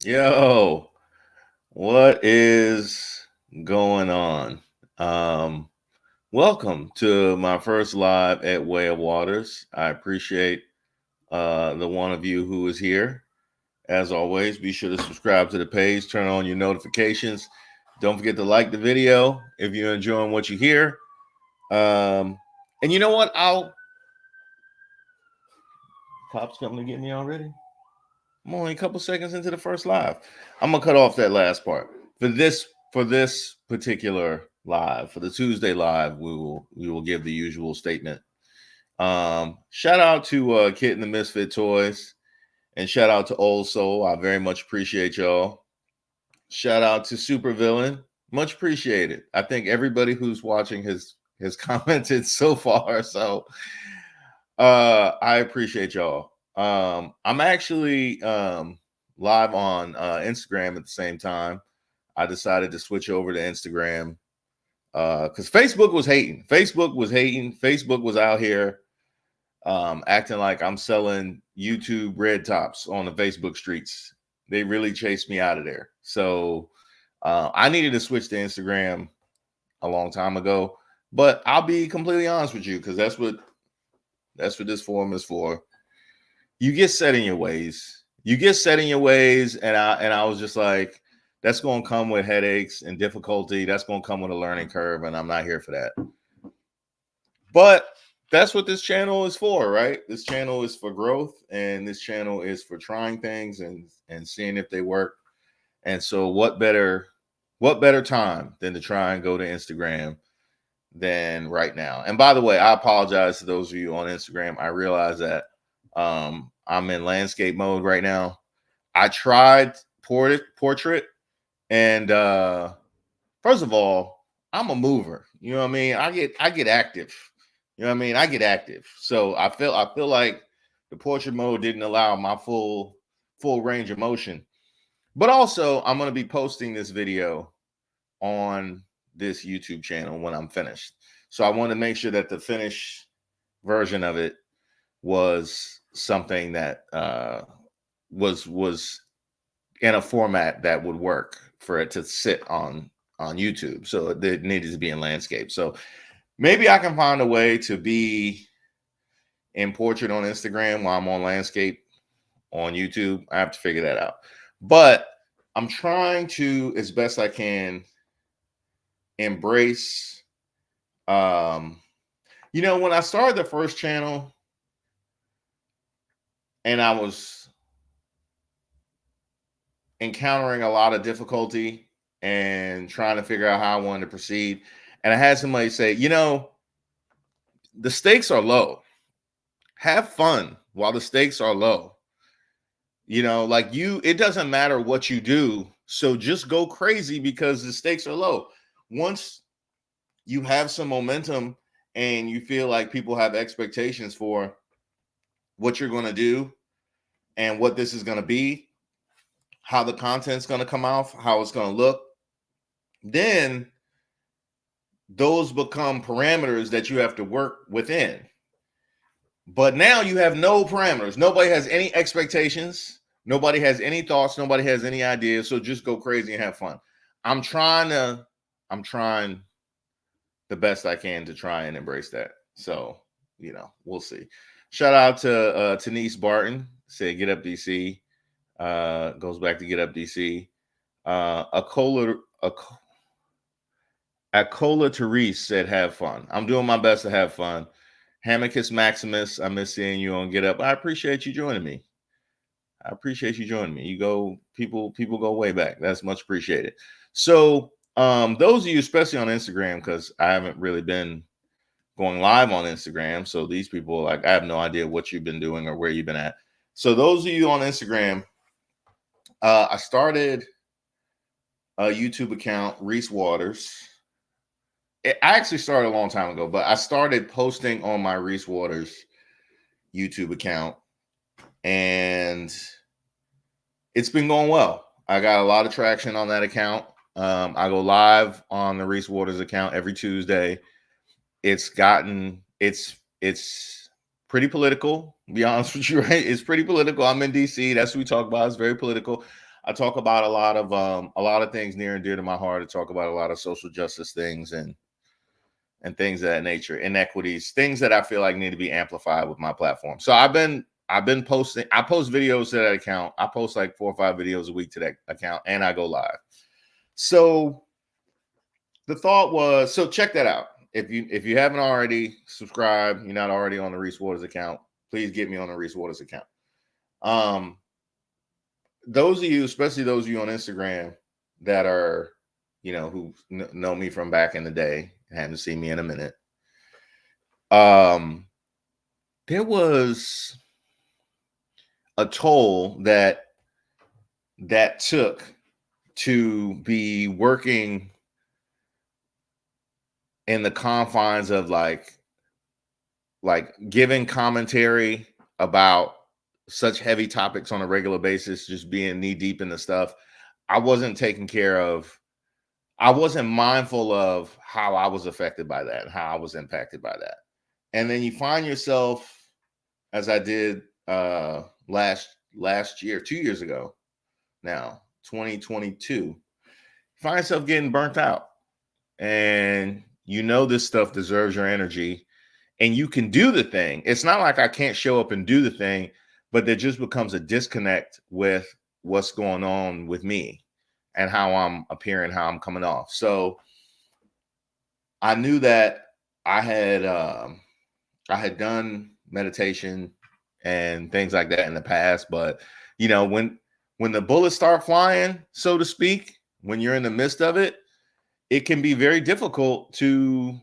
Yo, what is going on? Um, Welcome to my first live at Way of Waters. I appreciate the one of you who is here. As always, be sure to subscribe to the page, turn on your notifications. Don't forget to like the video if you're enjoying what you hear. And you know what? Cops coming to get me already? I'm only a couple seconds into the first live. I'm gonna cut off that last part for this particular live. For the Tuesday live, we will give the usual statement. Shout out to Kit and the Misfit Toys, and shout out to Old Soul. I very much appreciate y'all. Shout out to Super Villain, much appreciated. I think everybody who's watching has commented so far. So I appreciate y'all. I'm actually live on Instagram at the same time. I decided to switch over to Instagram because Facebook was hating. Facebook was out here acting like I'm selling YouTube red tops on the Facebook streets. They really chased me out of there. So I needed to switch to Instagram a long time ago. But I'll be completely honest with you because that's what this forum is for. You get set in your ways. You get set in your ways, and I was just like, that's going to come with headaches and difficulty. That's going to come with a learning curve, and I'm not here for that. But that's what this channel is for, right? This channel is for growth, and this channel is for trying things and seeing if they work. And so, what better time than to try and go to Instagram than right now? And by the way, I apologize to those of you on Instagram. I realize that I'm in landscape mode right now. I tried portrait, and first of all, I'm a mover. You know what I mean? I get active. You know what I mean? I get active. So I feel like the portrait mode didn't allow my full range of motion. But also, I'm going to be posting this video on this YouTube channel when I'm finished. So I want to make sure that the finished version of it was something that was in a format that would work for it to sit on YouTube. So it needed to be in landscape. So maybe I can find a way to be in portrait on Instagram while I'm on landscape on YouTube. I have to figure that out. But I'm trying to, as best I can, embrace when I started the first channel and I was encountering a lot of difficulty and trying to figure out how I wanted to proceed. And I had somebody say, the stakes are low. Have fun while the stakes are low. It doesn't matter what you do. So just go crazy because the stakes are low. Once you have some momentum and you feel like people have expectations for what you're going to do and what this is going to be, how the content's going to come out, how it's going to look, then those become parameters that you have to work within. But now you have no parameters. Nobody has any expectations. Nobody has any thoughts. Nobody has any ideas. So just go crazy and have fun. I'm trying the best I can to try and embrace that. So, we'll see. Shout out to Denise Barton. Say get up DC. Goes back to get up DC. Acola Therese said have fun. I'm doing my best to have fun. Hamicus Maximus, I miss seeing you on Get Up. I appreciate you joining me. You go, people go way back. That's much appreciated. So those of you, especially on Instagram, because I haven't really been going live on Instagram. So these people, I have no idea what you've been doing or where you've been at. So those of you on Instagram, I started a YouTube account, Reese Waters. I actually started a long time ago, but I started posting on my Reese Waters YouTube account, and it's been going well. I got a lot of traction on that account. I go live on the Reese Waters account every Tuesday. It's pretty political, to be honest with you, right? It's pretty political. I'm in DC. That's what we talk about. It's very political. I talk about a lot of things near and dear to my heart. I talk about a lot of social justice things and things of that nature, inequities, things that I feel like need to be amplified with my platform. So I've been posting. I post videos to that account. I post like 4 or 5 videos a week to that account, and I go live. So the thought was, so check that out. If you haven't already subscribed, you're not already on the Reese Waters account, please get me on the Reese Waters account. Those of you, especially those of you on Instagram that are, who know me from back in the day, haven't seen me in a minute. There was a toll that took to be working in the confines of like giving commentary about such heavy topics on a regular basis, just being knee deep in the stuff. I wasn't taking care of, I wasn't mindful of how I was affected by that, how I was impacted by that. And then you find yourself, as I did last year, 2 years ago now, 2022, find yourself getting burnt out. And this stuff deserves your energy and you can do the thing. It's not like I can't show up and do the thing, but there just becomes a disconnect with what's going on with me and how I'm appearing, how I'm coming off. So I knew that I had done meditation and things like that in the past, but when the bullets start flying, so to speak, when you're in the midst of it, it can be very difficult to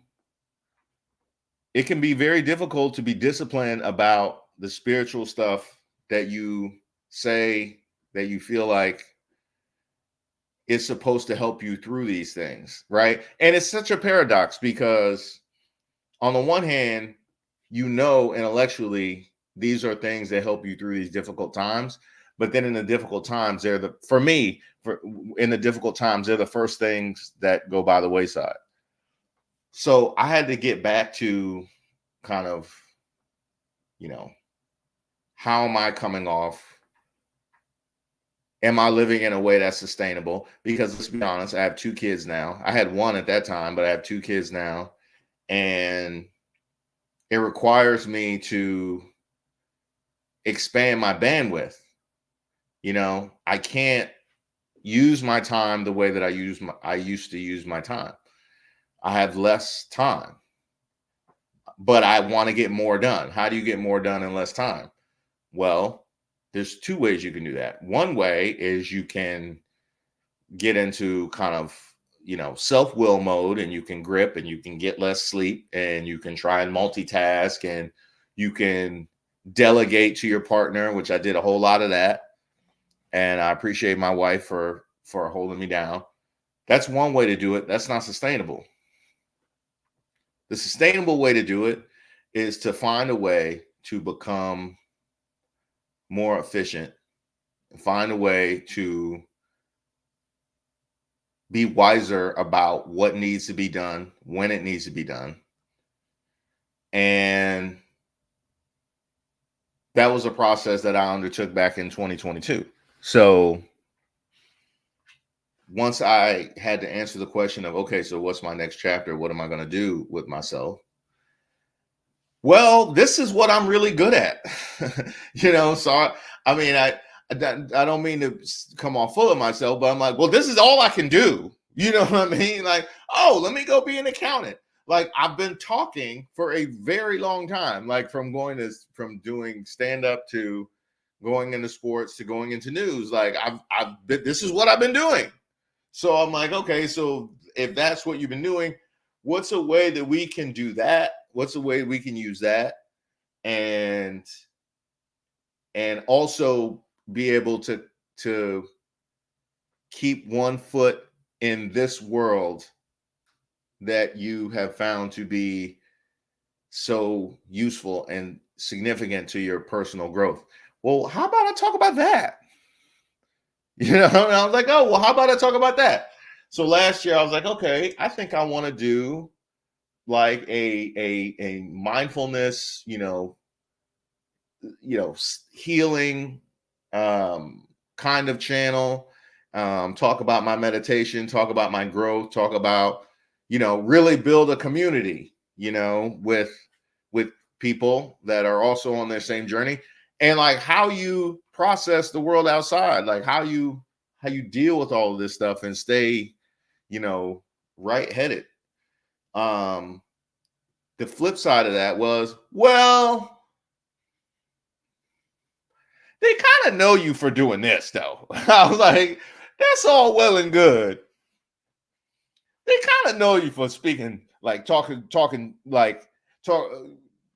be disciplined about the spiritual stuff that you say that you feel like is supposed to help you through these things, right? And it's such a paradox because on the one hand, intellectually, these are things that help you through these difficult times. But then in the difficult times, in the difficult times, they're the first things that go by the wayside. So I had to get back to kind of, how am I coming off? Am I living in a way that's sustainable? Because let's be honest, I have 2 kids now. I had 1 at that time, but I have 2 kids now. And it requires me to expand my bandwidth. I can't use my time the way that I used to use my time. I have less time, but I want to get more done. How do you get more done in less time? Well, there's 2 ways you can do that. One way is you can get into kind of, self-will mode, and you can grip and you can get less sleep and you can try and multitask and you can delegate to your partner, which I did a whole lot of that. And I appreciate my wife for holding me down. That's one way to do it. That's not sustainable. The sustainable way to do it is to find a way to become more efficient, find a way to be wiser about what needs to be done, when it needs to be done. And that was a process that I undertook back in 2022. So once I had to answer the question of, okay, so what's my next chapter? What am I going to do with myself? Well, this is what I'm really good at. So I don't mean to come off full of myself, but I'm like, well, this is all I can do. You know what I mean? Like, oh, let me go be an accountant. Like, I've been talking for a very long time, like from doing stand-up to going into sports to going into news. Like this is what I've been doing. So I'm like, okay, so if that's what you've been doing, what's a way that we can do that? What's a way we can use that? And also be able to keep one foot in this world that you have found to be so useful and significant to your personal growth. Well, how about I talk about that? And I was like, oh, well, how about I talk about that? So last year I was like, okay, I think I want to do like a mindfulness, healing, kind of channel. Talk about my meditation, talk about my growth, talk about, really build a community, with people that are also on their same journey, and like how you process the world outside, like how you deal with all of this stuff and stay, right headed. Um, the flip side of that was, well, they kind of know you for doing this, though. I was like, that's all well and good. They kind of know you for speaking, like talking, like talk,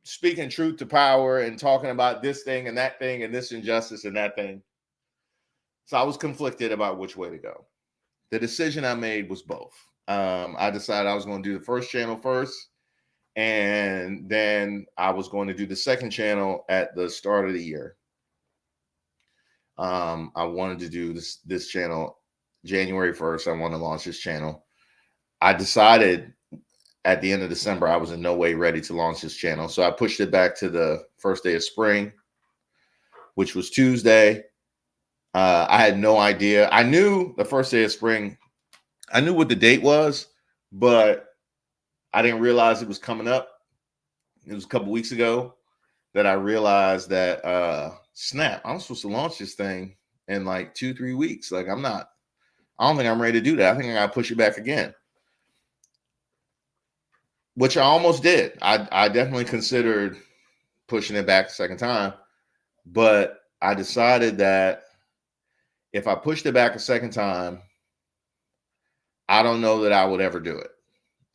speaking truth to power and talking about this thing and that thing and this injustice and that thing. So I was conflicted about which way to go. The decision I made was both. I decided I was going to do the first channel first, and then I was going to do the second channel at the start of the year. I wanted to do this channel January 1st. I want to launch this channel. I decided at the end of December I was in no way ready to launch this channel, so I pushed it back to the first day of spring, which was Tuesday. I had no idea. I knew the first day of spring. I knew what the date was, but I didn't realize it was coming up. It was a couple weeks ago that I realized that snap, I'm supposed to launch this thing in like 2-3 weeks. Like I don't think I'm ready to do that. I think I gotta push it back again. Which I almost did. I definitely considered pushing it back a second time, but I decided that if I pushed it back a second time, I don't know that I would ever do it.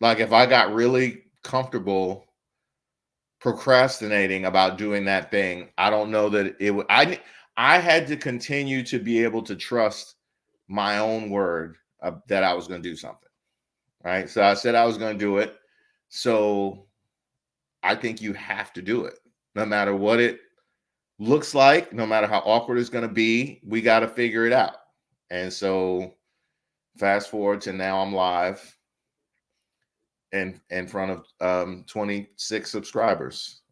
Like if I got really comfortable procrastinating about doing that thing, I don't know that it would. I had to continue to be able to trust my own word that I was going to do something, right? So I said I was going to do it. So I think you have to do it, no matter what it looks like, no matter how awkward it's going to be. We got to figure it out. And so fast forward to now, I'm live in front of 26 subscribers.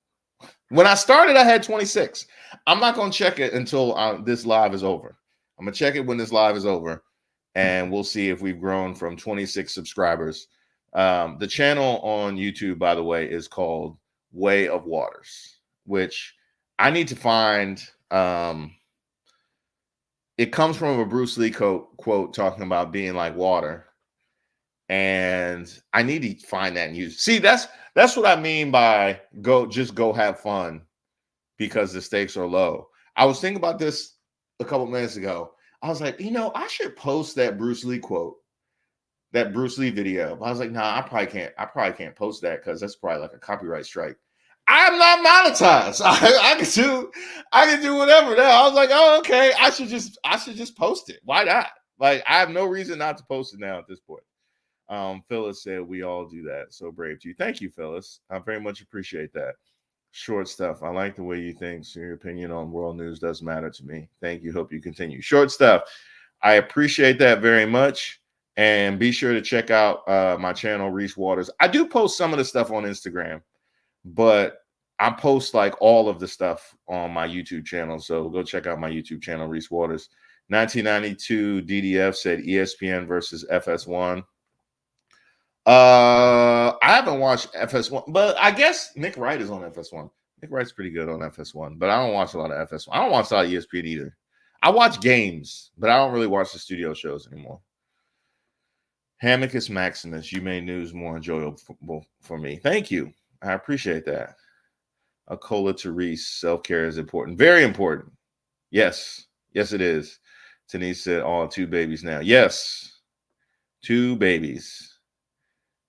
When I started, I had 26. I'm not going to check it until this live is over. I'm going to check it when this live is over, and we'll see if we've grown from 26 subscribers. The channel on YouTube, by the way, is called Way of Waters, which I need to find. It comes from a Bruce Lee quote talking about being like water. And I need to find that and use. See, that's what I mean by go have fun because the stakes are low. I was thinking about this a couple minutes ago. I was like, I should post that Bruce Lee quote, that Bruce Lee video. I was like, nah, I probably can't post that because that's probably like a copyright strike. I'm not monetized. I can do whatever now. I was like, oh, okay. I should just post it. Why not? Like, I have no reason not to post it now at this point. Phyllis said we all do that. So brave to you. Thank you, Phyllis. I very much appreciate that. Short stuff. I like the way you think. So your opinion on world news does matter to me. Thank you. Hope you continue. Short stuff. I appreciate that very much. And be sure to check out my channel, Reese Waters. I do post some of the stuff on Instagram, but I post like all of the stuff on my YouTube channel. So go check out my YouTube channel, Reese Waters. 1992 DDF said ESPN versus FS1. I haven't watched FS1, but I guess Nick Wright is on FS1. Nick Wright's pretty good on FS1, but I don't watch a lot of FS1. I don't watch a lot of ESPN either. I watch games, but I don't really watch the studio shows anymore. Hamicus Maximus, you made news more enjoyable for me. Thank you. I appreciate that. A cola to Reese. Self-care is important. Very important. Yes. Yes, it is. Denise said, oh, 2 babies now. Yes. 2 babies.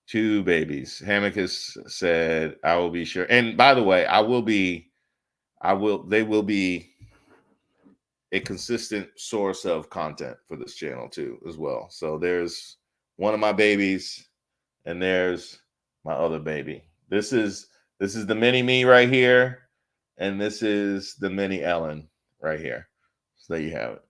2 babies. Hamicus said, I will be sure. And by the way, they will be a consistent source of content for this channel too, as well. So there's one of my babies and there's my other baby. This is the mini me right here. And this is the mini Ellen right here. So there you have it.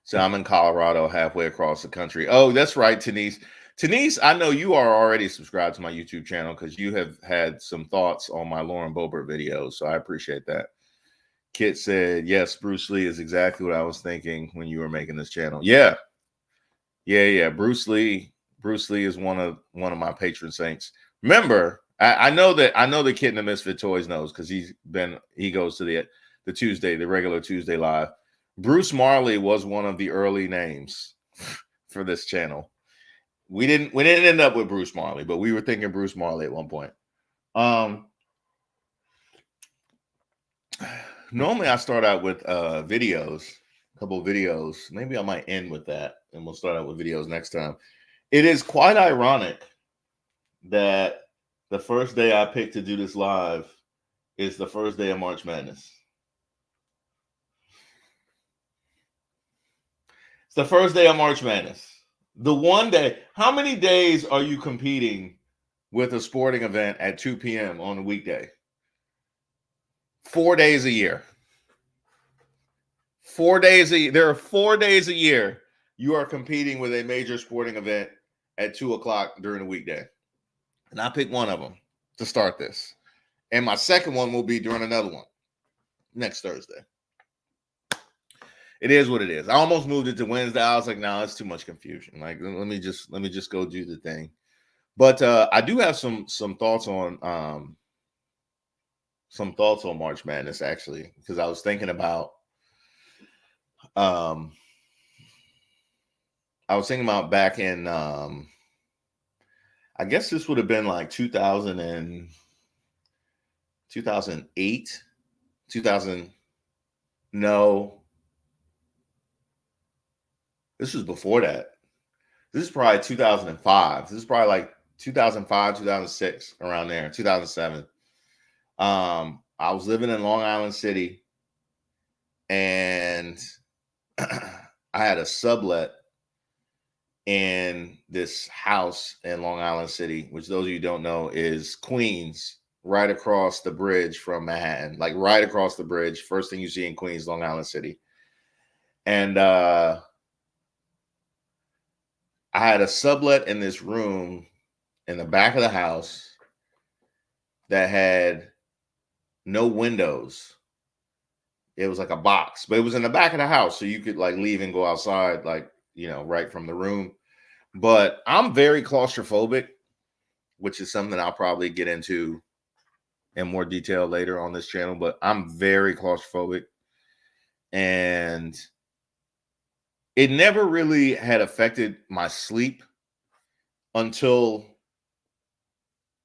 So I'm in Colorado, halfway across the country. Oh, that's right, Denise. Denise, I know you are already subscribed to my YouTube channel because you have had some thoughts on my Lauren Boebert videos, so I appreciate that. Kit said, yes, Bruce Lee is exactly what I was thinking when you were making this channel. Yeah. Bruce Lee is one of my patron saints. Remember, I know that Kit in the Misfit Toys knows because he goes to the regular Tuesday live. Bruce Marley was one of the early names for this channel. We didn't end up with Bruce Marley, but we were thinking Bruce Marley at one point. Normally I start out with videos, a couple of videos. Maybe I might end with that, and we'll start out with videos next time. It is quite ironic that the first day I picked to do this live is the first day of March Madness. It's the first day of March Madness. The one day. How many days are you competing with a sporting event at 2 p.m. on a weekday? 4 days a year. 4 days a year. There are 4 days a year you are competing with a major sporting event at 2 o'clock during a weekday. And I picked one of them to start this. And my second one will be during another one next Thursday. It is what it is. I almost moved it to Wednesday. I was like, no, it's too much confusion. Like, let me just go do the thing. But I do have some thoughts on March Madness, actually, because I was thinking about back in I guess this would have been like 2008, 2000. No, this was before that. This is probably 2005. This is probably like 2005, 2006, around there, 2007. I was living in Long Island City, and I had a sublet in this house in Long Island City, which those of you who don't know is Queens, right across the bridge from Manhattan, like right across the bridge. First thing you see in Queens, Long Island City. And I had a sublet in this room in the back of the house that had no windows. It was like a box, but it was in the back of the house, so you could like leave and go outside, like, you know, right from the room. But I'm very claustrophobic, which is something I'll probably get into in more detail later on this channel. But I'm very claustrophobic, and it never really had affected my sleep until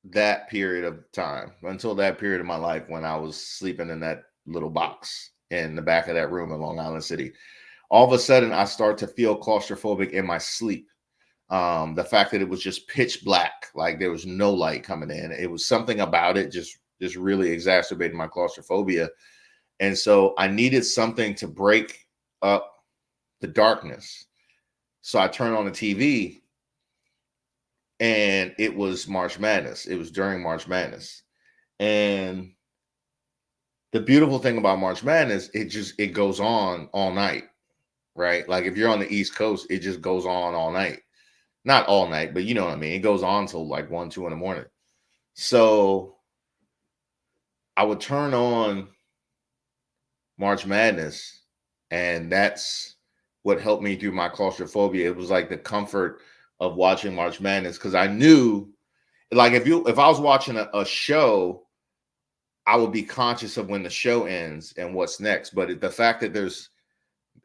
that period of time, until that period of my life when I was sleeping in that little box in the back of that room in Long Island City. All of a sudden, I start to feel claustrophobic in my sleep. The fact that it was just pitch black, like there was no light coming in. It was something about it just really exacerbated my claustrophobia. And so I needed something to break up the darkness. So I turned on the TV, and it was March Madness. It was during March Madness. And the beautiful thing about March Madness, it goes on all night, right? Like if you're on the East Coast, it just goes on all night. Not all night, but you know what I mean? It goes on till like 1, 2 in the morning. So I would turn on March Madness, and that's what helped me through my claustrophobia. It was like the comfort of watching March Madness, because I knew, like, if I was watching a show, I would be conscious of when the show ends and what's next. But the fact that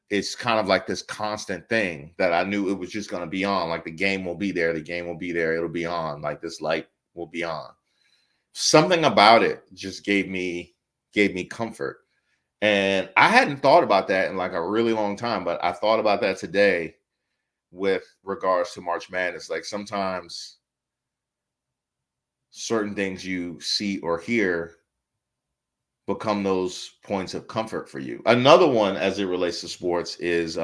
it's kind of like this constant thing that I knew it was just going to be on. Like the game will be there. The game will be there. It'll be on. Like this light will be on. Something about it just gave me comfort. And I hadn't thought about that in like a really long time, but I thought about that today with regards to March Madness. Like sometimes certain things you see or hear become those points of comfort for you. Another one as it relates to sports is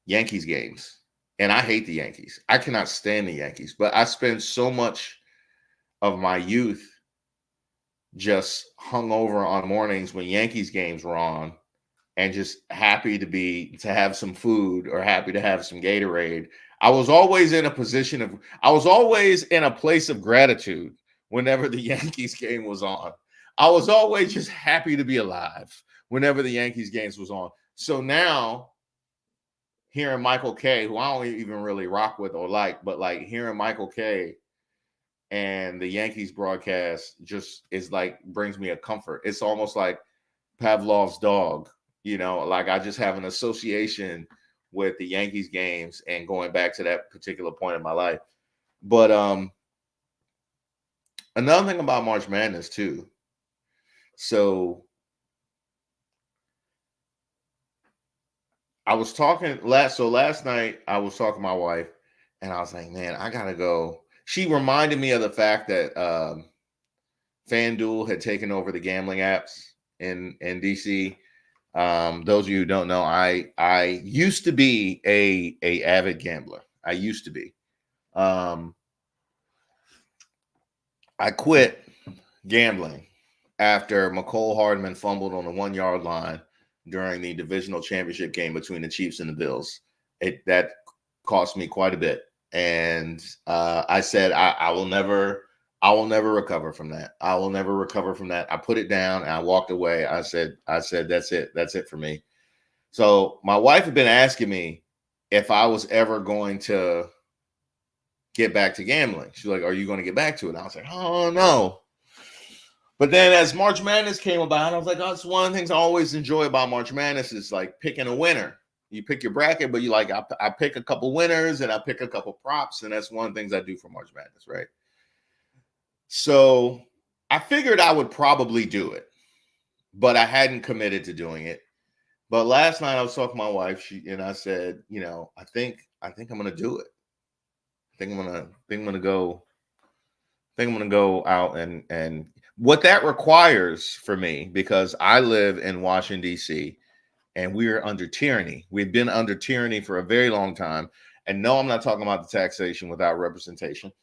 Yankees games. And I hate the Yankees. I cannot stand the Yankees, but I spend so much of my youth just hung over on mornings when Yankees games were on, and just happy to have some food or happy to have some Gatorade. I was always in a position of, I was always in a place of gratitude whenever the Yankees game was on. I was always just happy to be alive whenever the Yankees games was on. So now hearing Michael K, who I don't even really rock with or like, but like hearing Michael K and the Yankees broadcast just is like brings me a comfort. It's almost like Pavlov's dog, like I just have an association with the Yankees games and going back to that particular point in my life. But another thing about March Madness too. So I was talking last night I was talking to my wife and I was like, man, I gotta go. She reminded me of the fact that FanDuel had taken over the gambling apps in DC. Those of you who don't know, I used to be a avid gambler. I used to be. I quit gambling after McCole Hardman fumbled on the 1 yard line during the divisional championship game between the Chiefs and the Bills. That cost me quite a bit, and I said I will never recover from that. I will never recover from that. I put it down and I walked away. I said that's it for me. So my wife had been asking me if I was ever going to get back to gambling. She's like, "Are you going to get back to it?" And I was like, "Oh no." But then as March Madness came about, I was like, oh, it's one of the things I always enjoy about March Madness is like picking a winner. You pick your bracket, but I pick a couple winners and I pick a couple props. And that's one of the things I do for March Madness, right? So I figured I would probably do it, but I hadn't committed to doing it. But last night I was talking to my wife, and I said, I think I'm gonna do it. I think I'm gonna go out and what that requires for me, because I live in Washington, D.C., and we're under tyranny. We've been under tyranny for a very long time. And no, I'm not talking about the taxation without representation.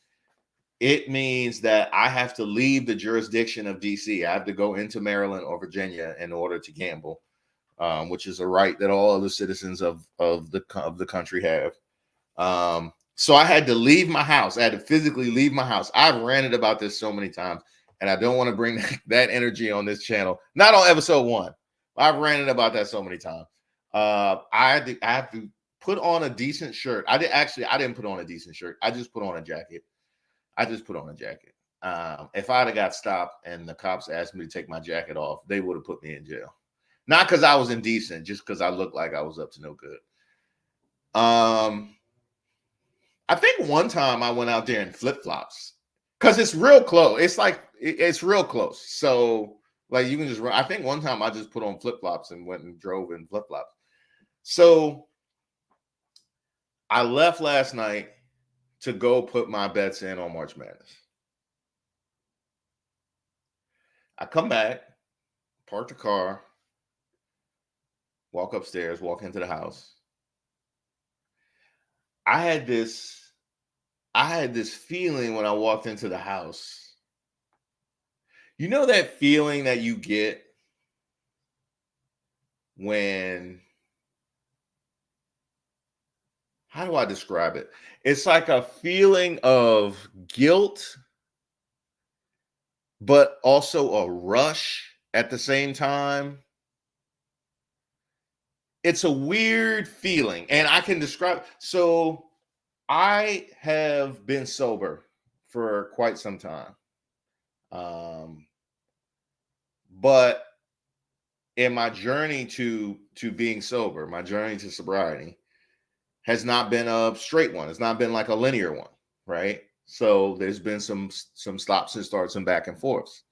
It means that I have to leave the jurisdiction of D.C. I have to go into Maryland or Virginia in order to gamble, which is a right that all other citizens of the country have. So I had to leave my house. I had to physically leave my house. I've ranted about this so many times, and I don't want to bring that energy on this channel. Not on episode 1. I've ranted about that so many times. I have to put on a decent shirt. I didn't put on a decent shirt. I just put on a jacket. If I'd have got stopped and the cops asked me to take my jacket off, they would have put me in jail. Not because I was indecent, just because I looked like I was up to no good. I think one time I went out there in flip-flops because it's real close. It's like it's real close. So like you can just run. I think one time I just put on flip-flops and went and drove in flip-flops. So I left last night to go put my bets in on March Madness. I come back, park the car, walk upstairs, walk into the house. I had this feeling when I walked into the house. You know that feeling that you get when, how do I describe it? It's like a feeling of guilt, but also a rush at the same time. It's a weird feeling, and I can describe. So I have been sober for quite some time. But in my journey to being sober, my journey to sobriety has not been a straight one. It's not been like a linear one, right? So there's been some stops and starts and back and forths.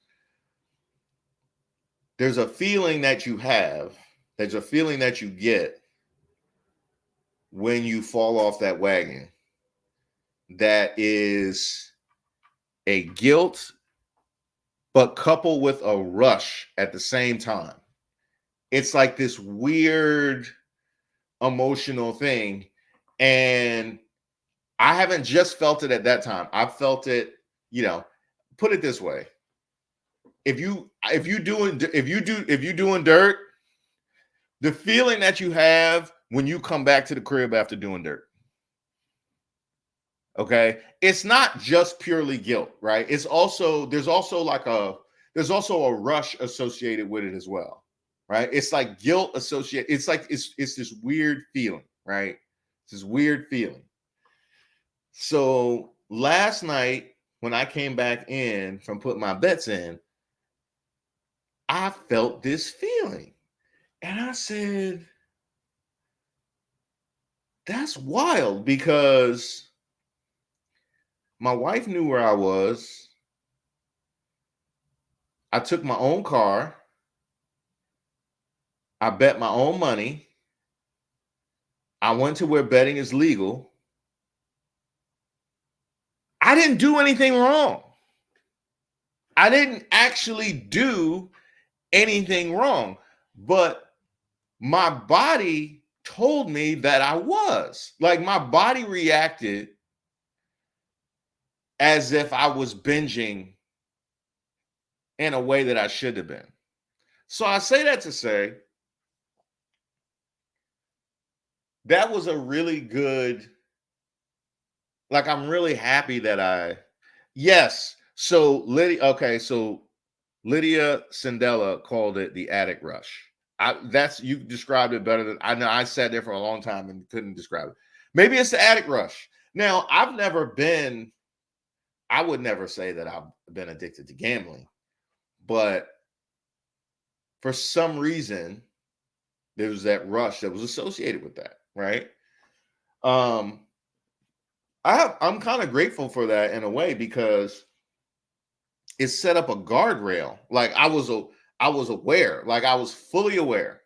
There's a feeling that you have, there's a feeling that you get when you fall off that wagon that is a guilt, but coupled with a rush at the same time. It's like this weird emotional thing. And I haven't just felt it at that time. I felt it, put it this way. If you doing dirt, the feeling that you have when you come back to the crib after doing dirt, Okay. It's not just purely guilt, right? It's also, there's also a rush associated with it as well, right? It's like guilt associated. It's like, it's this weird feeling, right? It's this weird feeling. So last night, when I came back in from putting my bets in, I felt this feeling. And I said, that's wild, because my wife knew where I was. I took my own car. I bet my own money. I went to where betting is legal. I didn't do anything wrong. I didn't actually do anything wrong, but my body told me that I was. Like, my body reacted as if I was binging in a way that I should have been. So I say that to say that was a really good, like, I'm really happy that yes. So Lydia Sandella called it the attic rush. You described it better than I know. I sat there for a long time and couldn't describe it. Maybe it's the attic rush. Now, I would never say that I've been addicted to gambling, but for some reason, there was that rush that was associated with that, right? Um, I'm kind of grateful for that in a way, because it set up a guardrail. Like, I was aware, like I was fully aware.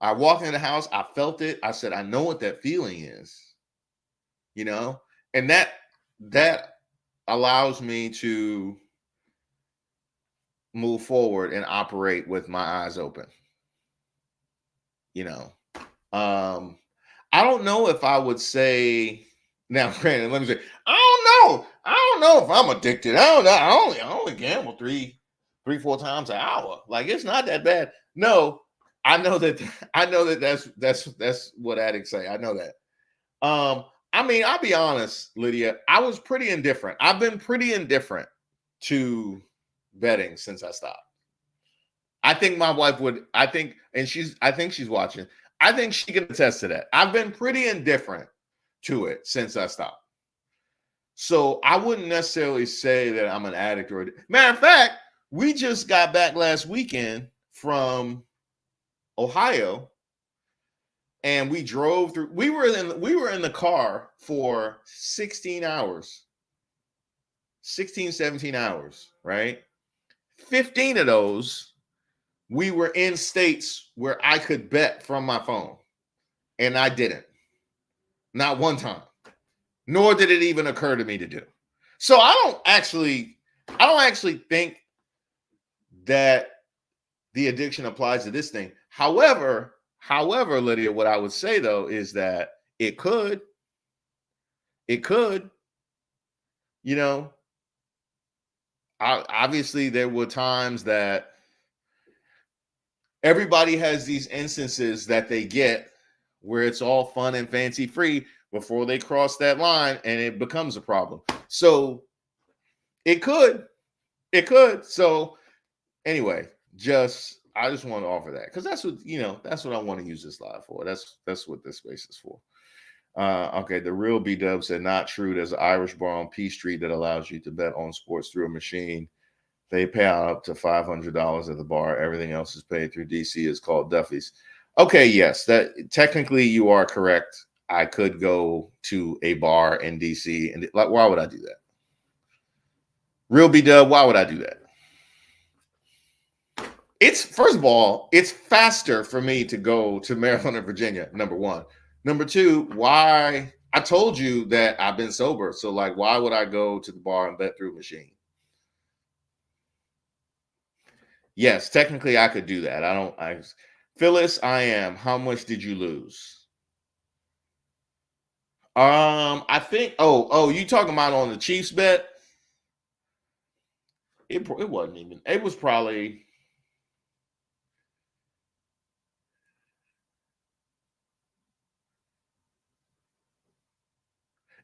I walked in the house, I felt it. I said, I know what that feeling is, you know, and that allows me to move forward and operate with my eyes open, you know. Um, I don't know if I would say now, granted, let me say, I don't know if I'm addicted. I don't know. I only gamble four times an hour. Like, it's not that bad. No, I know that I know that that's what addicts say. I know that. I mean, I'll be honest, Lydia, I was pretty indifferent. I've been pretty indifferent to betting since I stopped. I think my wife would, I think she's watching. I think she can attest to that. I've been pretty indifferent to it since I stopped. So I wouldn't necessarily say that I'm an addict or matter of fact, we just got back last weekend from Ohio, and we drove through. We were in the car for 16 hours. 16, 17 hours, right? 15 of those we were in states where I could bet from my phone, and I didn't. Not one time. Nor did it even occur to me to do. So I don't actually think that the addiction applies to this thing. However, Lydia, what I would say though is that it could, you know, obviously there were times that everybody has these instances that they get where it's all fun and fancy free before they cross that line and it becomes a problem. So it could. So anyway, I just want to offer that because that's what I want to use this live for. That's what this space is for. Okay, the real B Dub said not true. There's an Irish bar on P Street that allows you to bet on sports through a machine. They pay out up to $500 at the bar. Everything else is paid through DC. It's called Duffy's. Okay, yes, that technically you are correct. I could go to a bar in DC and like, why would I do that? Real B Dub, why would I do that? It's first of all, it's faster for me to go to Maryland or Virginia. Number one. Number two, why? I told you that I've been sober, so like, why would I go to the bar and bet through a machine? Yes, technically I could do that. Phyllis, I am. How much did you lose? I think. You talking about on the Chiefs bet? It wasn't even. It was probably.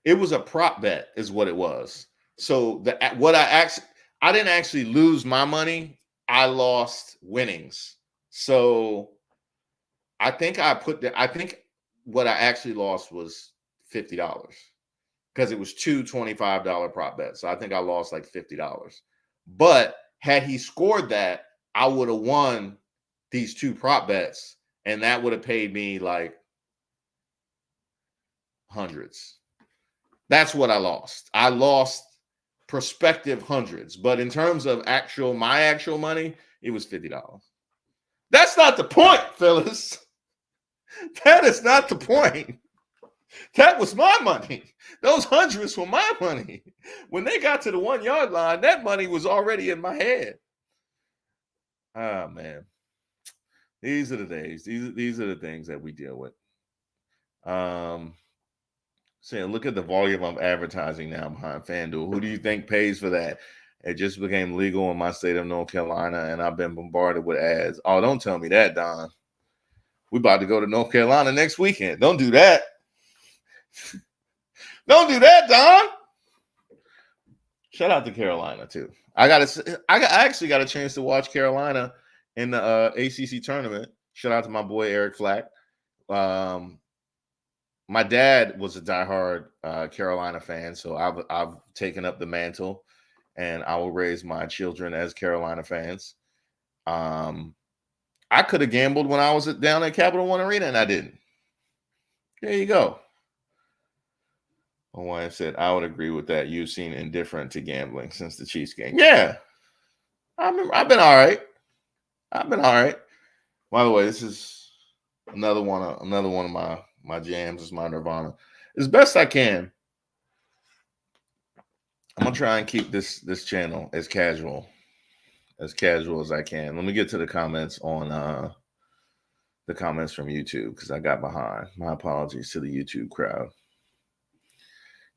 It was a prop bet, is what it was. So I didn't actually lose my money. I lost winnings. So I think what I actually lost was $50 because it was two $25 prop bets. So I think I lost like $50. But had he scored that, I would have won these two prop bets, and that would have paid me like hundreds. That's what I lost. I lost prospective hundreds, but in terms of my actual money, it was $50. That's not the point, fellas. That is not the point. That was my money. Those hundreds were my money. When they got to the 1 yard line, that money was already in my head. Ah, man. These are the days. These are the things that we deal with. Saying, look at the volume of advertising now behind FanDuel. Who do you think pays for that? It just became legal in my state of North Carolina, and I've been bombarded with ads. Oh, don't tell me that, Don. We about to go to North Carolina next weekend. Don't do that. Don't do that, Don. Shout out to Carolina too. I actually got a chance to watch Carolina in the ACC tournament. Shout out to my boy Eric Flack. My dad was a diehard Carolina fan, so I've taken up the mantle, and I will raise my children as Carolina fans. I could have gambled when I was down at Capital One Arena, and I didn't. There you go. My wife said, I would agree with that. You seem indifferent to gambling since the Chiefs game. Yeah. I've been all right. I've been all right. By the way, this is another one of my jams. Is my Nirvana. As best I can, I'm gonna try and keep this channel as casual as I can. Let me get to the comments on the comments from YouTube because I got behind. My apologies to the YouTube crowd.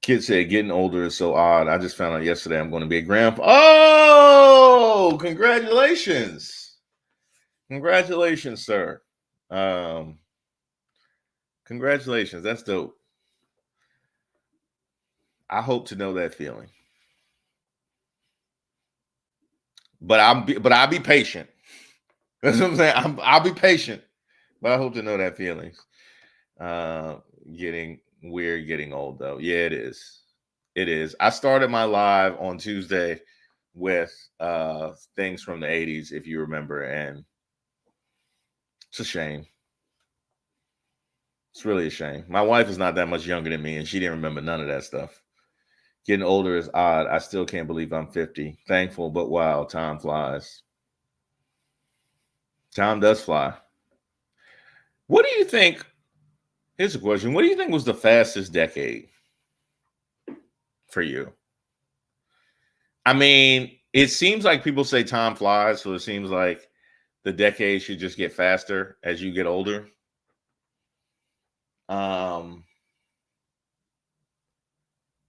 Kid said, getting older is so odd. I just found out yesterday I'm going to be a grandpa. Oh, congratulations. Congratulations, sir. Congratulations. That's dope. I hope to know that feeling. But I'll be patient. That's what I'm saying. I'll be patient. But I hope to know that feeling. Getting weird, getting old though. Yeah, it is. It is. I started my live on Tuesday with things from the 80s, if you remember, and it's a shame. It's really a shame. My wife is not that much younger than me, and she didn't remember none of that stuff. Getting older is odd. I still can't believe I'm 50. Thankful, but wow, time flies. Time does fly. What do you think? Here's a question. What do you think was the fastest decade for you? I mean, it seems like people say time flies, so it seems like the decade should just get faster as you get older.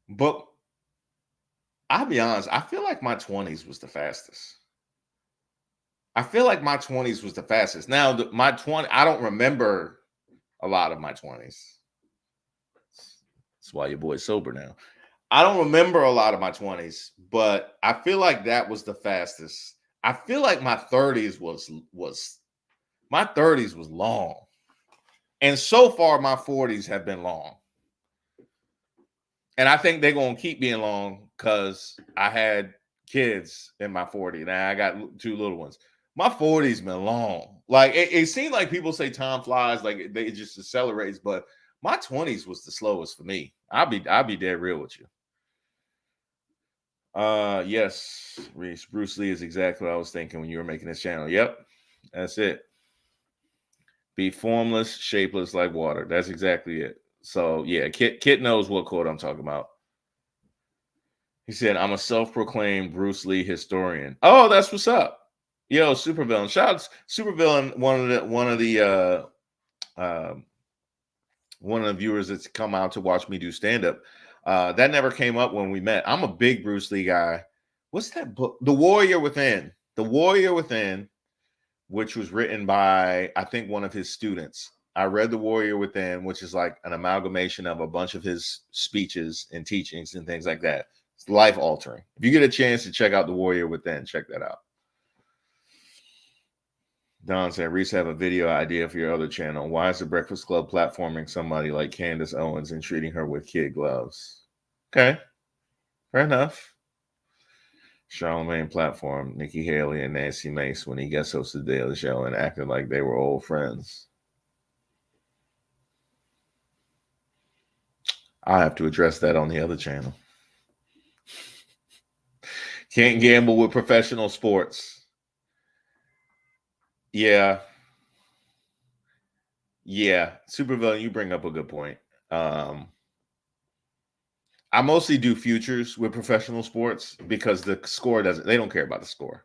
But I'll be honest, I feel like my 20s was the fastest. Now, I don't remember a lot of my 20s. That's why your boy's sober now. I don't remember a lot of my 20s, but I feel like that was the fastest. I feel like my 30s was long. And so far, my 40s have been long. And I think they're going to keep being long because I had kids in my 40s. Now I got two little ones. My 40s been long. Like it seemed like people say time flies, like it just accelerates, but my 20s was the slowest for me. I'll be dead real with you. Yes, Reese. Bruce Lee is exactly what I was thinking when you were making this channel. Yep, that's it. Be formless, shapeless like water. That's exactly it. So yeah, Kit knows what quote I'm talking about. He said, "I'm a self-proclaimed Bruce Lee historian." Oh, that's what's up. Yo, Supervillain. Shout out Supervillain, one of the viewers that's come out to watch me do stand-up. That never came up when we met. I'm a big Bruce Lee guy. What's that book? The Warrior Within, which was written by, I think, one of his students. I read The Warrior Within, which is like an amalgamation of a bunch of his speeches and teachings and things like that. It's life altering. If you get a chance to check out The Warrior Within, check that out. Don said, Reese, have a video idea for your other channel. Why is the Breakfast Club platforming somebody like Candace Owens and treating her with kid gloves? Okay, fair enough. Charlemagne platform Nikki Haley and Nancy Mace when he guest hosted the Daily Show and acted like they were old friends. I'll have to address that on the other channel. Can't gamble with professional sports. Yeah. Supervillain, you bring up a good point. I mostly do futures with professional sports because the score they don't care about the score.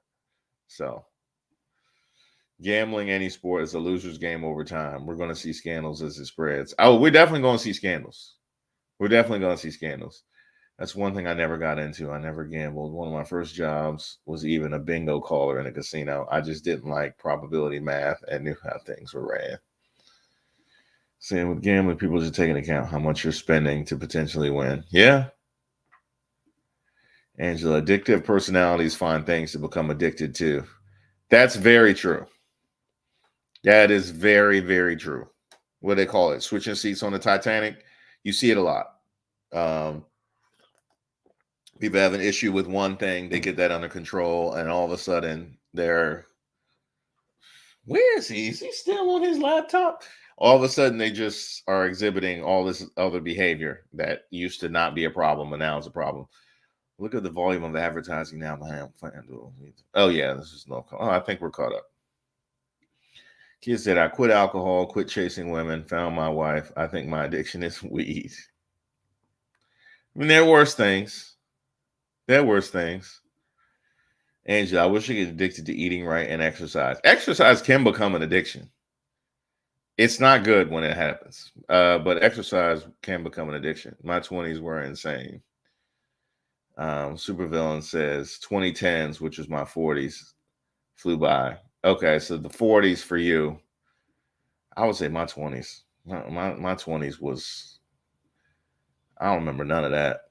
So gambling any sport is a loser's game over time. We're going to see scandals as it spreads. Oh, we're definitely going to see scandals. That's one thing I never got into. I never gambled. One of my first jobs was even a bingo caller in a casino. I just didn't like probability math and knew how things were ran. Same with gambling, people just take into account how much you're spending to potentially win. Yeah. Angela, addictive personalities find things to become addicted to. That's very true. That is very, very true. What do they call it? Switching seats on the Titanic. You see it a lot. People have an issue with one thing, they get that under control, and all of a sudden where is he? Is he still on his laptop? All of a sudden they just are exhibiting all this other behavior that used to not be a problem, and now it's a problem. Look at the volume of advertising now. Oh yeah, this is no. Oh, I think we're caught up. Kids said, I quit alcohol, quit chasing women, found my wife. I think my addiction is weed. I mean, there are worse things. Angela, I wish I get addicted to eating right and exercise. Exercise can become an addiction. It's not good when it happens, but exercise can become an addiction. My 20s were insane. Supervillain says 2010s, which was my 40s, flew by. Okay, so the 40s for you. I would say my 20s. My 20s was, I don't remember none of that.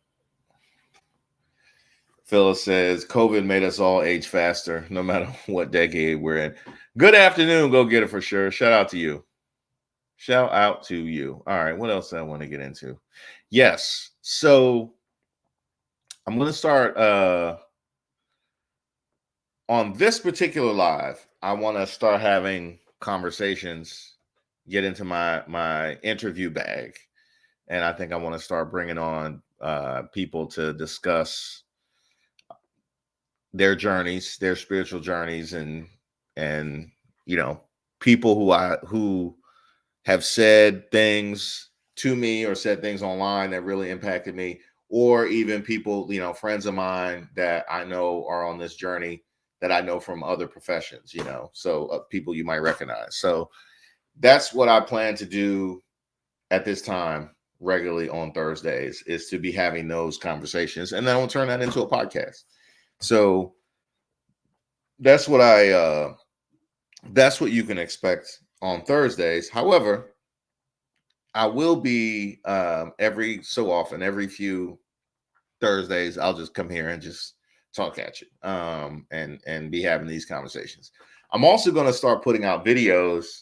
Phyllis says, COVID made us all age faster, no matter what decade we're in. Good afternoon, go get it for sure. Shout out to you. All right, what else do I want to get into? Yes, so I'm going to start on this particular live. I want to start having conversations, get into my interview bag, and I think I want to start bringing on people to discuss their journeys, their spiritual journeys, and people who have said things to me or said things online that really impacted me, or even people, friends of mine that I know are on this journey that I know from other professions, so people you might recognize. So that's what I plan to do at this time regularly on Thursdays, is to be having those conversations, and then I'll turn that into a podcast. So that's what that's what you can expect on Thursdays. However, I will be every so often, every few Thursdays, I'll just come here and just talk at you and be having these conversations. I'm also going to start putting out videos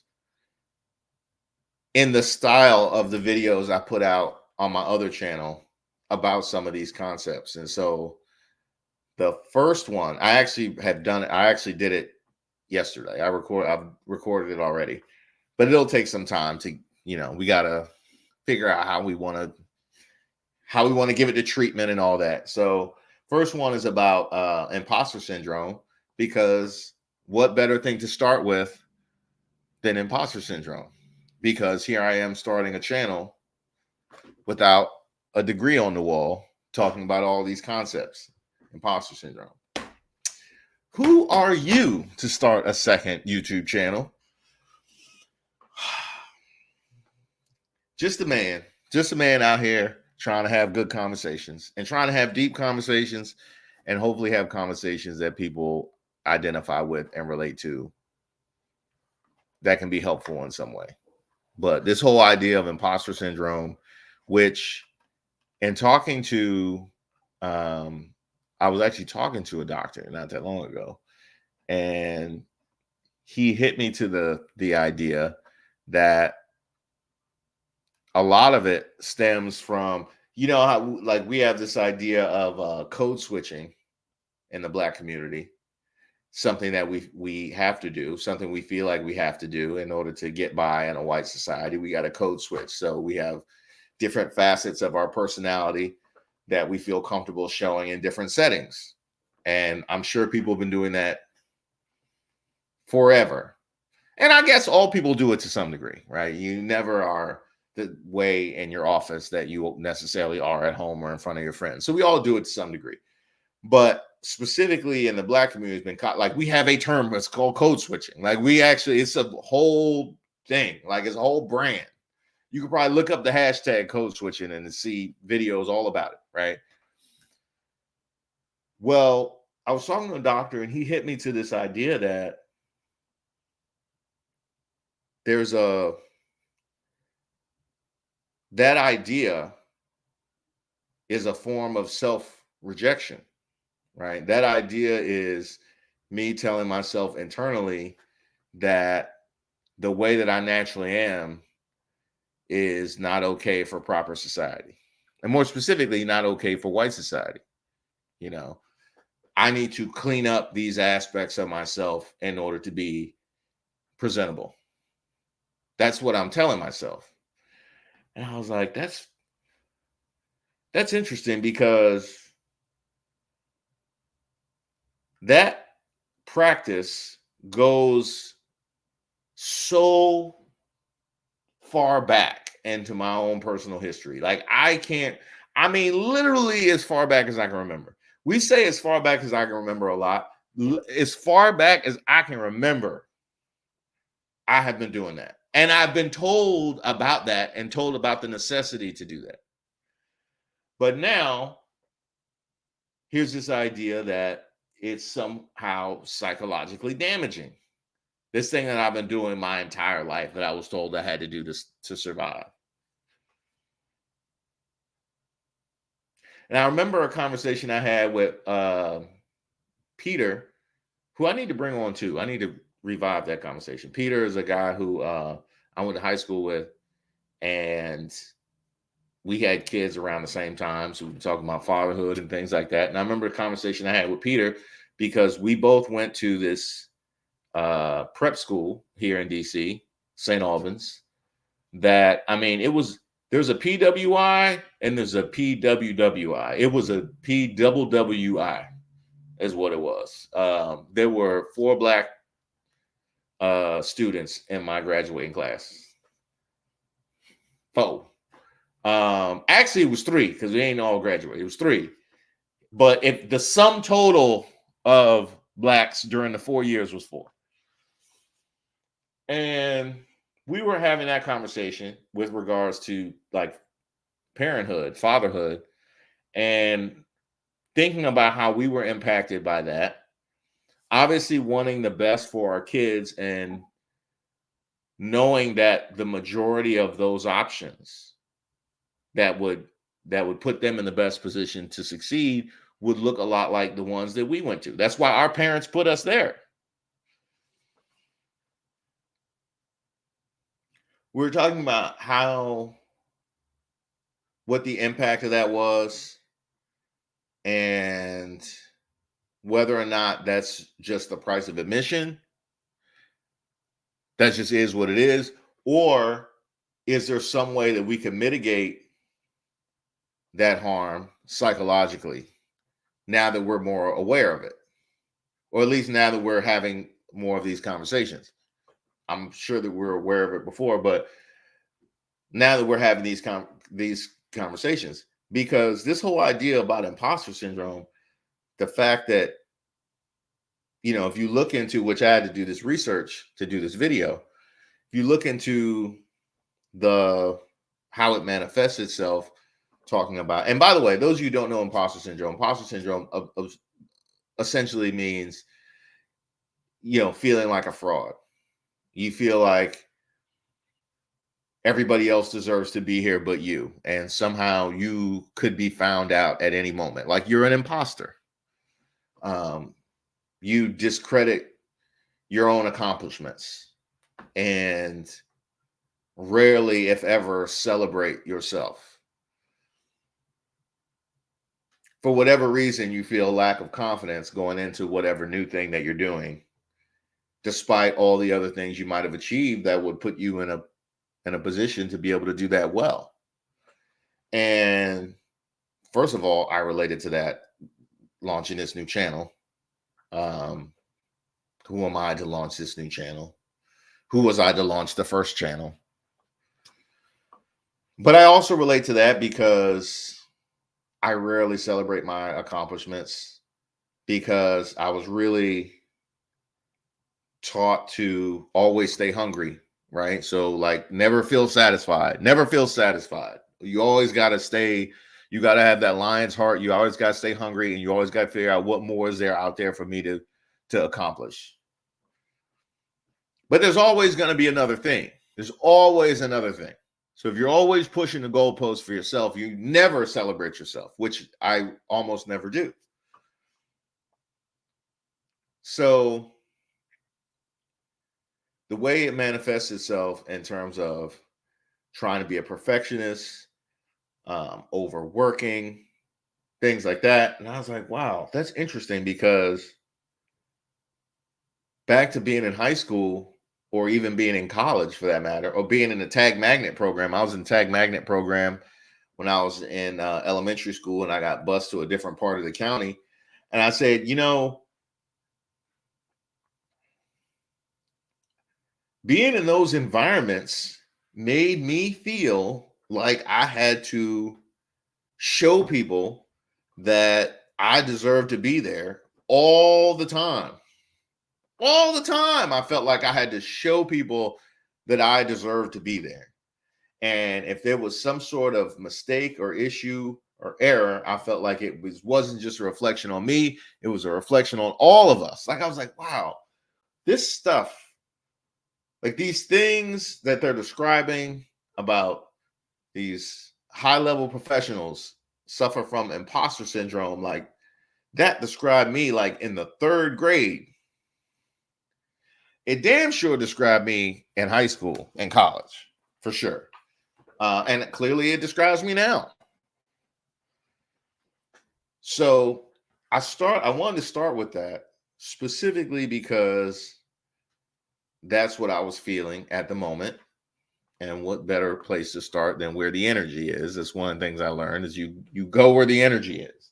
in the style of the videos I put out on my other channel about some of these concepts. And so the first one, I actually did it yesterday. I've recorded it already, but it'll take some time to, we got to figure out how we want to give it the treatment and all that. So first one is about imposter syndrome, because what better thing to start with than imposter syndrome? Because here I am starting a channel without a degree on the wall talking about all these concepts. Imposter syndrome. Who are you to start a second YouTube channel? Just a man out here trying to have good conversations and trying to have deep conversations, and hopefully have conversations that people identify with and relate to, that can be helpful in some way. But this whole idea of imposter syndrome, which in talking to, I was actually talking to a doctor not that long ago, and he hit me to the idea that a lot of it stems from, how like we have this idea of code switching in the Black community, something that we have to do, something we feel like we have to do in order to get by in a white society. We got a code switch. So we have different facets of our personality that we feel comfortable showing in different settings. And I'm sure people have been doing that forever. And I guess all people do it to some degree, right? You never are the way in your office that you necessarily are at home or in front of your friends. So we all do it to some degree. But specifically in the Black community, has been caught, like, we have a term that's called code switching. Like, it's a whole thing, like it's a whole brand. You could probably look up the hashtag code switching and see videos all about it, right? Well, I was talking to a doctor and he hit me to this idea that that idea is a form of self-rejection, right? That idea is me telling myself internally that the way that I naturally am is not okay for proper society. And more specifically, not okay for white society. I need to clean up these aspects of myself in order to be presentable. That's what I'm telling myself. And I was like, that's interesting, because that practice goes so far back into my own personal history. Like, literally as far back as I can remember. We say as far back as I can remember a lot. As far back as I can remember, I have been doing that. And I've been told about that and told about the necessity to do that. But now, here's this idea that it's somehow psychologically damaging. This thing that I've been doing my entire life that I was told I had to do this to survive. And I remember a conversation I had with Peter, who I need to bring on too. I need to revive that conversation. Peter is a guy who I went to high school with, and we had kids around the same time. So we were talking about fatherhood and things like that. And I remember the conversation I had with Peter, because we both went to this prep school here in DC, St. Albans, that, there's a PWI and there's a PWWI. It was a PWWI is what it was. There were 4 Black students in my graduating class. 4. Actually, it was 3, because we ain't all graduated. It was 3. But if the sum total of Blacks during the 4 years was 4. And we were having that conversation with regards to, like, parenthood, fatherhood, and thinking about how we were impacted by that. Obviously wanting the best for our kids, and knowing that the majority of those options that would put them in the best position to succeed would look a lot like the ones that we went to. That's why our parents put us there. We were talking about what the impact of that was, and whether or not that's just the price of admission. That just is what it is. Or is there some way that we can mitigate that harm psychologically now that we're more aware of it? Or at least now that we're having more of these conversations. I'm sure that we're aware of it before, but now that we're having these conversations, because this whole idea about imposter syndrome, the fact that, if you look into, which I had to do this research to do this video, if you look into how it manifests itself, talking about, and by the way, those of you who don't know imposter syndrome essentially means, feeling like a fraud. You feel like everybody else deserves to be here but you, and somehow you could be found out at any moment, like you're an imposter. You discredit your own accomplishments and rarely, if ever, celebrate yourself. For whatever reason, you feel a lack of confidence going into whatever new thing that you're doing, despite all the other things you might have achieved that would put you in a position to be able to do that well. And first of all, I related to that launching this new channel. Who am I to launch this new channel? Who was I to launch the first channel? But I also relate to that because I rarely celebrate my accomplishments, because I was really taught to always stay hungry, right? So like never feel satisfied. You always got to stay, you got to have that lion's heart. You always got to stay hungry, and you always got to figure out what more is there out there for me to accomplish. But there's always going to be another thing. There's always another thing. So if you're always pushing the goalpost for yourself, you never celebrate yourself, which I almost never do. So the way it manifests itself in terms of trying to be a perfectionist, overworking, things like that. And I was like, wow, that's interesting, because back to being in high school, or even being in college for that matter, or being in the tag magnet program. I was in the tag magnet program when I was in elementary school, and I got bused to a different part of the county. And I said, being in those environments made me feel like I had to show people that I deserved to be there all the time. All the time, I felt like I had to show people that I deserved to be there. And if there was some sort of mistake or issue or error, I felt like it wasn't just a reflection on me. It was a reflection on all of us. Like, I was like, wow, this stuff, like these things that they're describing about these high-level professionals suffer from imposter syndrome, like that described me like in the 3rd grade. It damn sure described me in high school and college, for sure. And clearly it describes me now. So I wanted to start with that specifically because that's what I was feeling at the moment. And what better place to start than where the energy is? That's one of the things I learned, is you go where the energy is.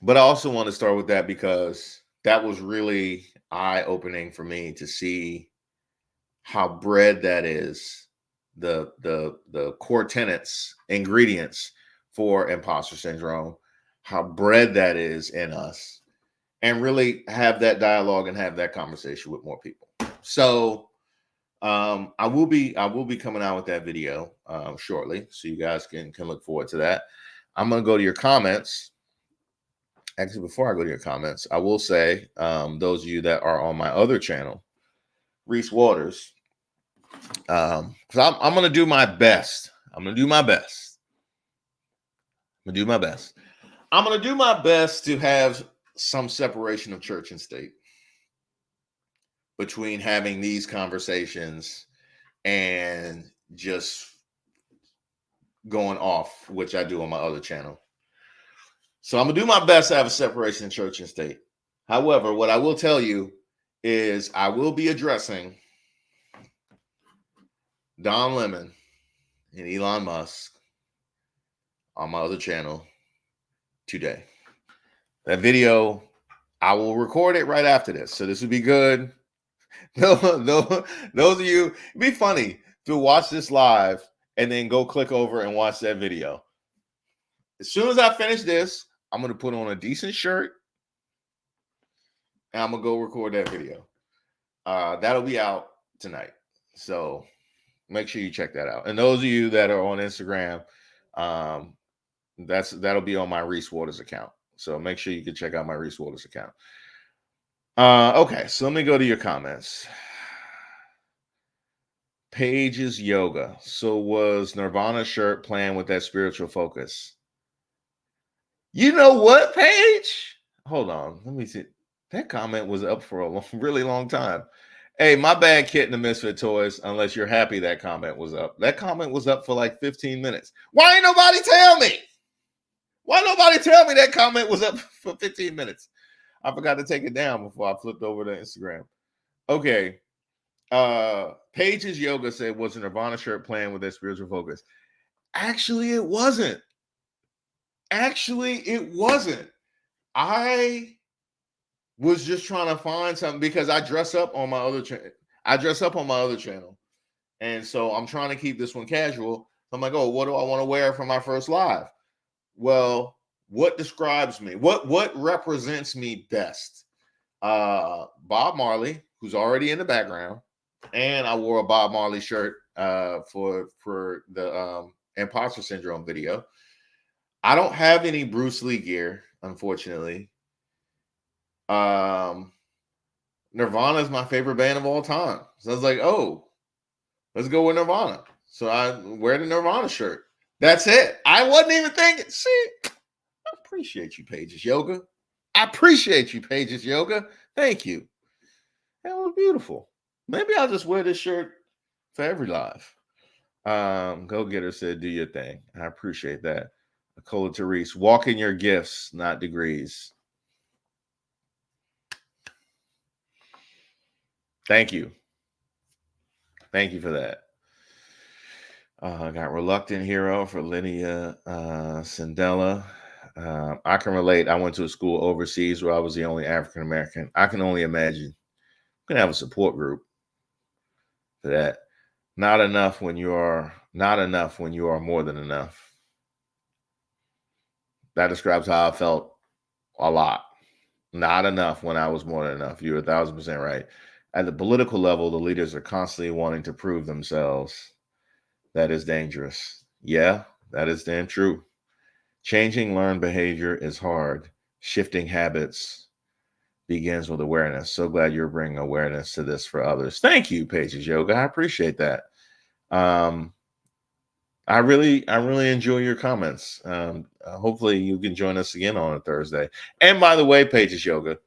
But I also want to start with that because that was really eye-opening for me to see how bred that is, the core tenets, ingredients for imposter syndrome, how bred that is in us, and really have that dialogue and have that conversation with more people. So I will be coming out with that video shortly, so you guys can look forward to that. I'm going to go to your comments. Actually, before I go to your comments, I will say, those of you that are on my other channel, Reese Waters, because I'm going to do my best. I'm going to do my best to have some separation of church and state between having these conversations and just going off, which I do on my other channel. So I'm going to do my best to have a separation of church and state. However, what I will tell you is I will be addressing Don Lemon and Elon Musk on my other channel today. That video, I will record it right after this. So this would be good. Those of you, it'd be funny to watch this live and then go click over and watch that video. As soon as I finish this, I'm going to put on a decent shirt and I'm going to go record that video. That'll be out tonight. So make sure you check that out. And those of you that are on Instagram, that'll be on my Reese Waters account. So make sure you can check out my Reese Waters account. Okay, so let me go to your comments. Paige's yoga. So was Nirvana shirt playing with that spiritual focus? You know what, Paige? Hold on. Let me see. That comment was up for a really long time. Hey, my bad, Kit and the Misfit Toys, unless you're happy that comment was up. That comment was up for like 15 minutes. Why ain't nobody tell me? Why nobody tell me that comment was up for 15 minutes? I forgot to take it down before I flipped over to Instagram. Okay. Paige's yoga said, was a Nirvana shirt playing with their spiritual focus? Actually, it wasn't. I was just trying to find something because I dress up on my other channel. And so I'm trying to keep this one casual. I'm like, oh, what do I want to wear for my first live? Well, what describes me? What represents me best? Bob Marley, who's already in the background, and I wore a Bob Marley shirt for the Imposter Syndrome video. I don't have any Bruce Lee gear, unfortunately. Nirvana is my favorite band of all time. So I was like, oh, let's go with Nirvana. So I wear the Nirvana shirt. That's it. I wasn't even thinking. See, I appreciate you, Paige's Yoga. Thank you. That was beautiful. Maybe I'll just wear this shirt for every live. Go Getter said, do your thing. I appreciate that. Nicola Therese, walk in your gifts, not degrees. Thank you. Thank you for that. I got Reluctant Hero for Lydia Sandella. I can relate. I went to a school overseas where I was the only African American. I can only imagine. I'm going to have a support group for that. Not enough when you are more than enough. That describes how I felt a lot. Not enough when I was more than enough. You're 1,000% right. At the political level, the leaders are constantly wanting to prove themselves. That is dangerous. Yeah, that is damn true. Changing learned behavior is hard. Shifting habits begins with awareness. So glad you're bringing awareness to this for others. Thank you, Paige's Yoga. I appreciate that. I really enjoy your comments. Hopefully you can join us again on a Thursday. And by the way, Paige's Yoga,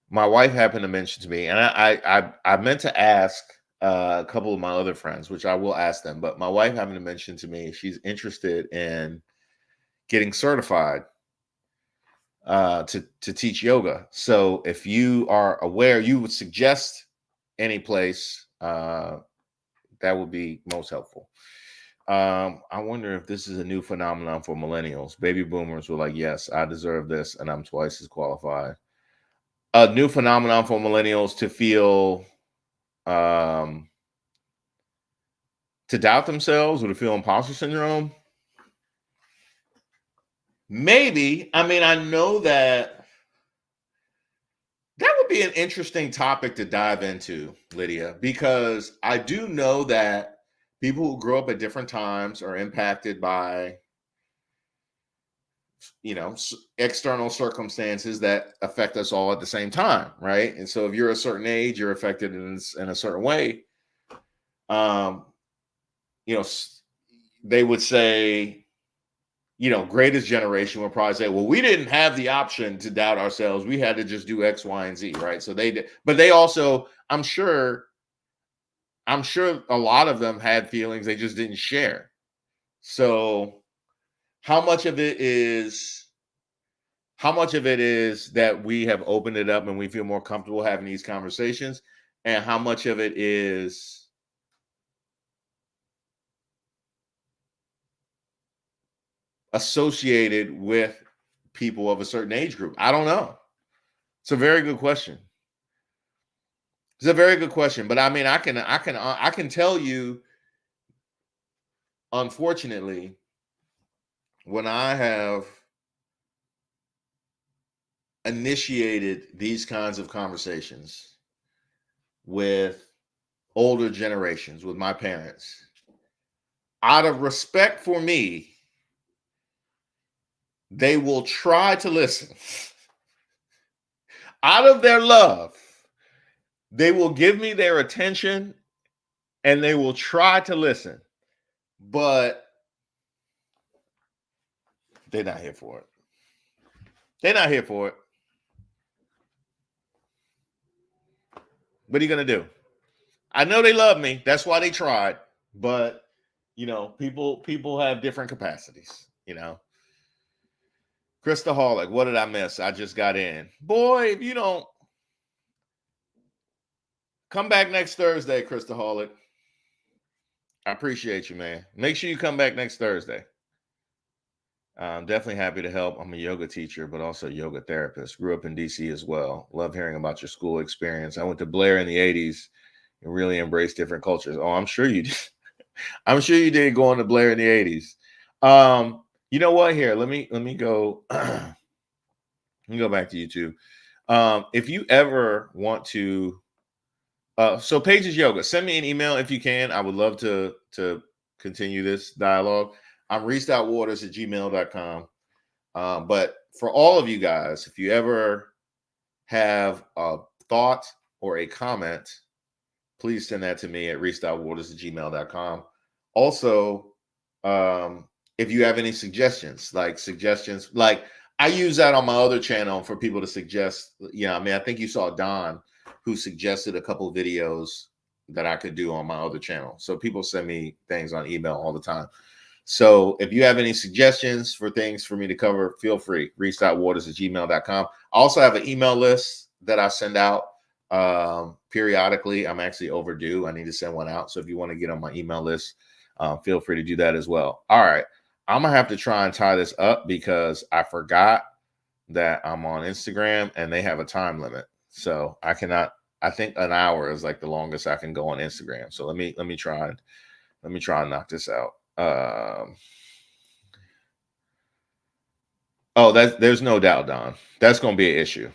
my wife happened to mention to me, and I meant to ask a couple of my other friends, which I will ask them, but my wife happened to mention to me she's interested in getting certified to teach yoga. So if you are aware, you would suggest any place, that would be most helpful. I wonder if this is a new phenomenon for millennials. Baby boomers were like, yes, I deserve this, and I'm twice as qualified. A new phenomenon for millennials to feel to doubt themselves or to feel imposter syndrome. Maybe. I mean, I know that would be an interesting topic to dive into, Lydia, because I do know that people who grow up at different times are impacted by, external circumstances that affect us all at the same time, right? And so if you're a certain age, you're affected in a certain way. They would say, greatest generation would probably say, well, we didn't have the option to doubt ourselves. We had to just do X, Y, and Z, right? So they did, but they also, I'm sure a lot of them had feelings they just didn't share. So how much of it is that we have opened it up and we feel more comfortable having these conversations, and how much of it is associated with people of a certain age group? I don't know. It's a very good question. But I mean, I can tell you, unfortunately, when I have initiated these kinds of conversations with older generations, with my parents, out of respect for me, they will try to listen. Out of their love, They will give me their attention and they will try to listen, but they're not here for it. They're not here for it. What are you going to do? I know they love me. That's why they tried. But, people have different capacities, Christaholic, what did I miss? I just got in. Boy, if you don't come back next Thursday, Christaholic. I appreciate you, man. Make sure you come back next Thursday. I'm definitely happy to help. I'm a yoga teacher, but also a yoga therapist. Grew up in DC as well. Love hearing about your school experience. I went to Blair in the 80s and really embraced different cultures. Oh, I'm sure you did. I'm sure you did going to Blair in the 80s. You know what? Here, let me go. Let me go back to YouTube. If you ever want to, so Pages Yoga, send me an email if you can. I would love to continue this dialogue. I'm reese.waters@gmail.com. But for all of you guys, if you ever have a thought or a comment, please send that to me at reese.waters@gmail.com. Also, if you have any suggestions, like I use that on my other channel for people to suggest. I think you saw Don who suggested a couple of videos that I could do on my other channel. So people send me things on email all the time. So if you have any suggestions for things for me to cover, feel free. reese.waters@gmail.com. I also have an email list that I send out periodically. I'm actually overdue. I need to send one out. So if you want to get on my email list, feel free to do that as well. All right. I'm going to have to try and tie this up because I forgot that I'm on Instagram and they have a time limit. So I think an hour is like the longest I can go on Instagram. So let me try and knock this out. There's no doubt, Don. That's going to be an issue.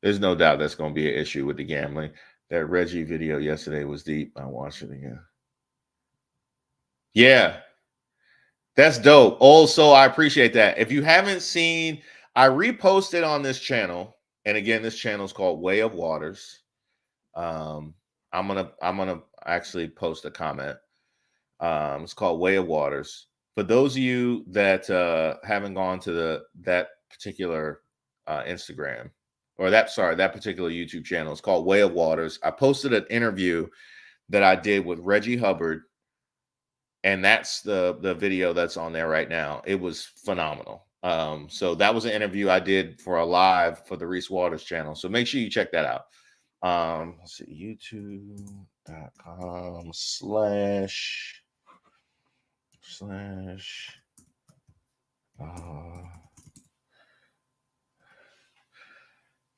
There's no doubt that's going to be an issue with the gambling. That Reggie video yesterday was deep. I watched it again. Yeah, that's dope. Also, I appreciate that. If you haven't seen, I reposted on this channel, and again, this channel is called Way of Waters. I'm gonna actually post a comment. It's called Way of Waters. For those of you that haven't gone to that particular Instagram or that particular YouTube channel, it's called Way of Waters. I posted an interview that I did with Reggie Hubbard, and that's the video that's on there right now. It was phenomenal. So that was an interview I did for a live for the Reese Waters channel. So make sure you check that out. Let's see, youtube.com/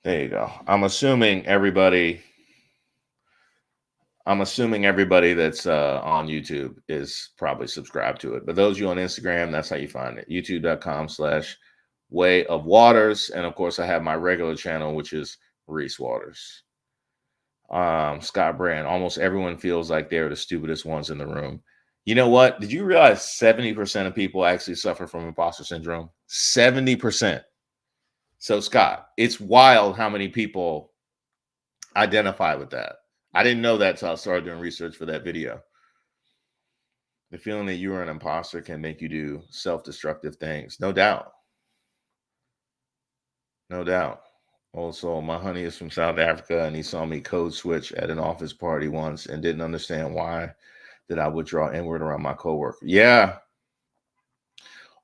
there you go. I'm assuming everybody that's on YouTube is probably subscribed to it. But those of you on Instagram, that's how you find it. youtube.com/Way of Waters. And of course, I have my regular channel, which is Reese Waters. Scott Brand, almost everyone feels like they're the stupidest ones in the room. You know what? Did you realize 70% of people actually suffer from imposter syndrome? 70%. So, Scott, it's wild how many people identify with that. I didn't know that until I started doing research for that video. The feeling that you are an imposter can make you do self-destructive things. No doubt. No doubt. Also, my honey is from South Africa, and he saw me code switch at an office party once and didn't understand why that I would draw inward around my coworker. Yeah.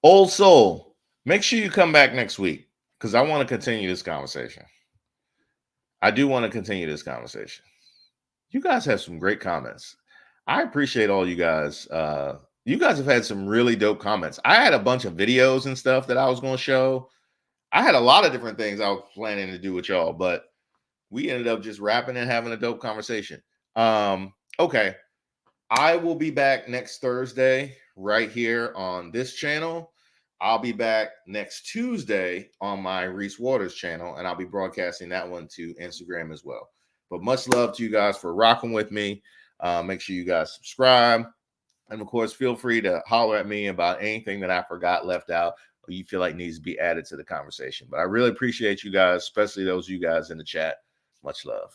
Old soul, make sure you come back next week because I want to continue this conversation. I do want to continue this conversation. You guys have some great comments. I appreciate all you guys. You guys have had some really dope comments. I had a bunch of videos and stuff that I was going to show. I had a lot of different things I was planning to do with y'all, but we ended up just rapping and having a dope conversation. Okay. I will be back next Thursday right here on this channel. I'll be back next Tuesday on my Reese Waters channel, and I'll be broadcasting that one to Instagram as well. But much love to you guys for rocking with me. Make sure you guys subscribe. And, of course, feel free to holler at me about anything that I forgot, left out, or you feel like needs to be added to the conversation. But I really appreciate you guys, especially those of you guys in the chat. Much love.